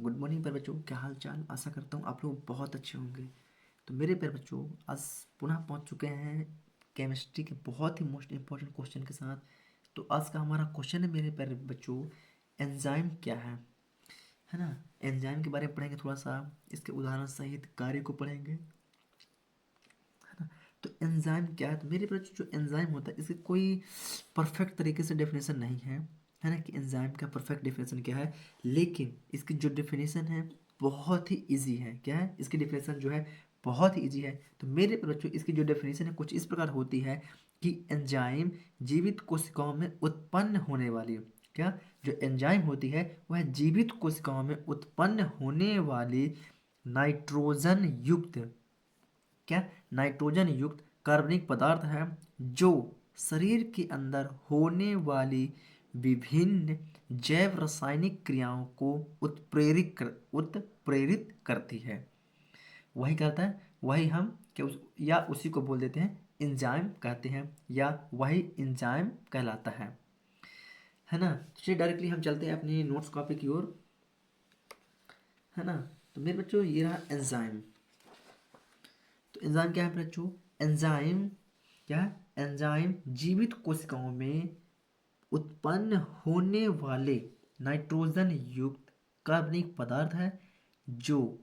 Good morning प्यारे बच्चों, क्या हाल चाल। आशा करता हूँ आप लोग बहुत अच्छे होंगे। तो मेरे प्यारे बच्चों, आज पुनः पहुँच चुके हैं केमिस्ट्री के बहुत ही मोस्ट इम्पोर्टेंट क्वेश्चन के साथ। तो आज का हमारा क्वेश्चन है मेरे प्यारे बच्चों, एंजाइम क्या है ना। एंजाइम के बारे में पढ़ेंगे, थोड़ा सा इसके उदाहरण सहित कार्य को पढ़ेंगे, है ना। तो एंजाइम क्या है, तो मेरे बच्चों जो एंजाइम होता है इसकी कोई परफेक्ट तरीके से डेफिनेशन नहीं है ना, कि एंजाइम का परफेक्ट डेफिनेशन क्या है। लेकिन इसकी जो डेफिनेशन है बहुत ही इजी है। क्या है इसकी डेफिनेशन जो है, बहुत ही इजी है। तो मेरे बच्चों इसकी जो डेफिनेशन है कुछ इस प्रकार होती है कि एंजाइम जीवित कोशिकाओं में उत्पन्न होने वाली, क्या, जो एंजाइम होती है वह जीवित कोशिकाओं में उत्पन्न होने वाली नाइट्रोजन युक्त, क्या, नाइट्रोजन युक्त कार्बनिक पदार्थ है, जो शरीर के अंदर होने वाली विभिन्न जैव रासायनिक क्रियाओं को उत्प्रेरित करती है। वही करता है, वही हम क्या या उसी को बोल देते हैं एंजाइम कहते हैं, या वही एंजाइम कहलाता है ना। तो चलिए डायरेक्टली हम चलते हैं अपनी नोट्स कॉपी की ओर, है ना। तो मेरे बच्चों ये रहा एंजाइम। तो एंजाइम क्या है बच्चों, एंजाइम क्या है, एंजाइम जीवित कोशिकाओं में उत्पन्न होने वाले नाइट्रोजन युक्त कार्बनिक पदार्थ है, जो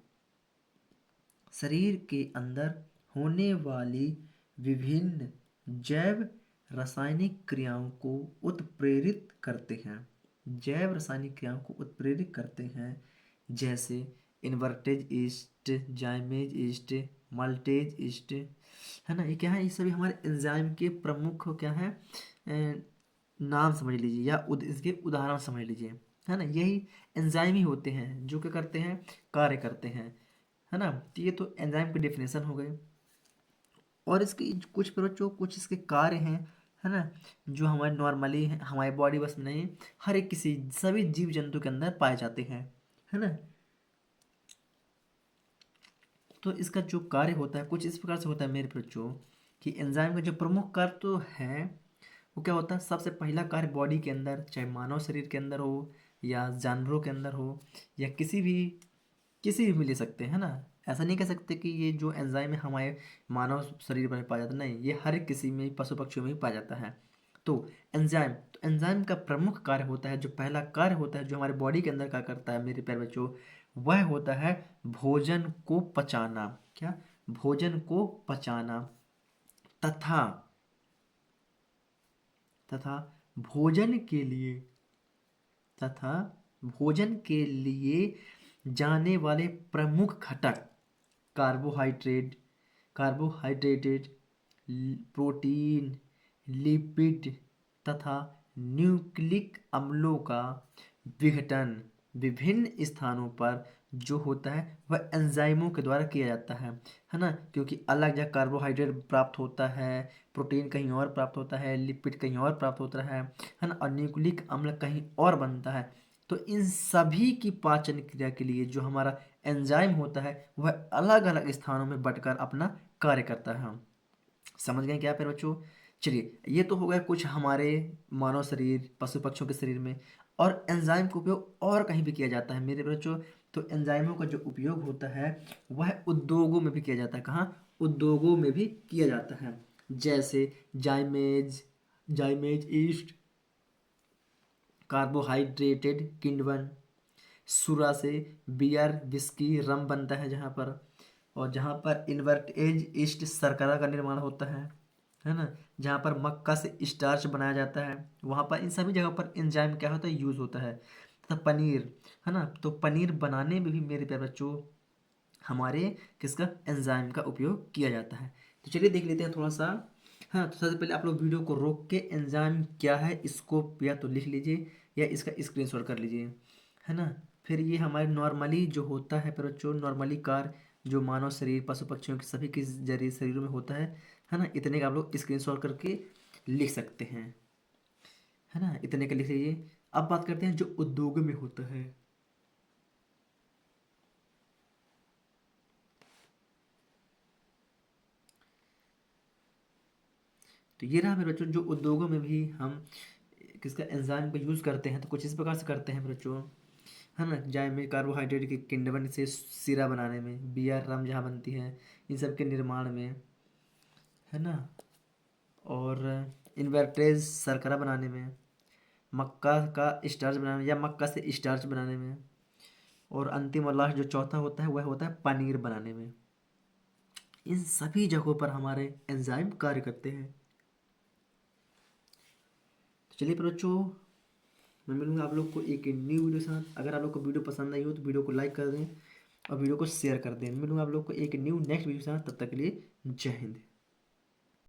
शरीर के अंदर होने वाली विभिन्न जैव रासायनिक क्रियाओं को उत्प्रेरित करते हैं। जैव रासायनिक क्रियाओं को उत्प्रेरित करते हैं, जैसे invertase yeast, zymase yeast, maltase yeast, है ना। ये क्या है, ये सभी हमारे एंजाइम के प्रमुख क्या है, नाम समझ लीजिए, या इसके उदाहरण समझ लीजिए, है ना। यही एंजाइम ही होते हैं जो क्या करते हैं, कार्य करते हैं, है ना। तो ये तो एंजाइम की डेफिनेशन हो गई। और इसके कुछ बच्चों कुछ इसके कार्य हैं, है ना, जो हमारे नॉर्मली हमारे बॉडी बस में नहीं, हर एक किसी सभी जीव जंतु के अंदर पाए जाते हैं, है ना। तो इसका जो कार्य होता है कुछ इस प्रकार से होता है मेरे बच्चों, कि एंजाइम का जो प्रमुख कार्य तो है वो क्या होता है, सबसे पहला कार्य बॉडी के अंदर, चाहे मानव शरीर के अंदर हो या जानवरों के अंदर हो, या किसी भी ले सकते हैं, है ना। ऐसा नहीं कह सकते कि ये जो एंजाइम है हमारे मानव शरीर में पाया जाता है, नहीं, ये हर एक किसी में, पशु पक्षियों में भी पाया जाता है। तो एंजाइम का प्रमुख कार्य होता है, जो पहला कार्य होता है जो हमारे बॉडी के अंदर क्या करता है मेरे प्यारे बच्चों, वह होता है भोजन को पचाना। क्या, भोजन को पचाना, तथा तथा भोजन के लिए तथा भोजन के लिए जाने वाले प्रमुख घटक, कार्बोहाइड्रेट कार्बोहाइड्रेटेड प्रोटीन, लिपिड तथा न्यूक्लिक अम्लों का विघटन विभिन्न स्थानों पर जो होता है वह एंजाइमों के द्वारा किया जाता है ना। क्योंकि अलग जगह कार्बोहाइड्रेट प्राप्त होता है, प्रोटीन कहीं और प्राप्त होता है, लिपिड कहीं और प्राप्त होता है ना, और न्यूक्लिक अम्ल कहीं और बनता है। तो इन सभी की पाचन क्रिया के लिए जो हमारा एंजाइम होता है वह अलग अलग स्थानों में बंटकर अपना कार्य करता है। समझ गए क्या फिर बच्चों। चलिए ये तो हो गया कुछ हमारे मानव शरीर, पशु पक्षियों के शरीर में। और एंजाइम का उपयोग और कहीं भी किया जाता है मेरे बच्चों। तो एंजाइमों का जो उपयोग होता है वह उद्योगों में भी किया जाता है। कहाँ, उद्योगों में भी किया जाता है। जैसे जाइमेज जाइमेज ईस्ट, कार्बोहाइड्रेटेड किण्वन, सूरा से बियर विस्की रम बनता है जहाँ पर, और जहाँ पर इन्वर्टेज ईस्ट शर्करा का निर्माण होता है ना। जहाँ पर मक्का से स्टार्च बनाया जाता है, वहाँ पर इन सभी जगह पर एंजाइम क्या होता है, यूज़ होता है। तथा पनीर, है ना, तो पनीर बनाने में भी मेरे प्यारे बच्चों हमारे किसका, एंजाइम का उपयोग किया जाता है। तो चलिए देख लेते हैं थोड़ा सा। हाँ, तो सबसे पहले आप लोग वीडियो को रोक के एंजाइम क्या है इसको या तो लिख लीजिए या इसका स्क्रीनशॉट कर लीजिए, है ना। फिर ये हमारे नॉर्मली जो होता है पर बच्चों, नॉर्मली कार जो मानव शरीर, पशु पक्षियों के सभी के जरिए शरीरों में होता है ना। इतने का आप लोग स्क्रीनशॉट करके लिख सकते हैं, है ना। इतने का लिख लीजिए। अब बात करते हैं जो उद्योगों में होता है। तो ये रहा मेरे बच्चों, जो उद्योगों में भी हम किसका एंजाइम का यूज़ करते हैं तो कुछ इस प्रकार से करते हैं मेरे बच्चों। है ना, जाय में कार्बोहाइड्रेट के किण्वन से सीरा बनाने में, बियर रम जहाँ बनती है, इन सब के निर्माण में, है ना, और इन्वर्टेज शर्करा बनाने में, मक्का का स्टार्च बनाने में या मक्का से स्टार्च बनाने में, और अंतिम और लास्ट जो चौथा होता है वह होता है पनीर बनाने में। इन सभी जगहों पर हमारे एंजाइम कार्य करते हैं। तो चलिए बच्चों, मैं मिलूंगा आप लोग को एक न्यू वीडियो के साथ। अगर आप लोग को वीडियो पसंद आई हो तो वीडियो को लाइक कर दें और वीडियो को शेयर कर दें। मिलूंगा आप लोग को एक न्यू नेक्स्ट वीडियो के साथ, तब तक के लिए जय हिंद।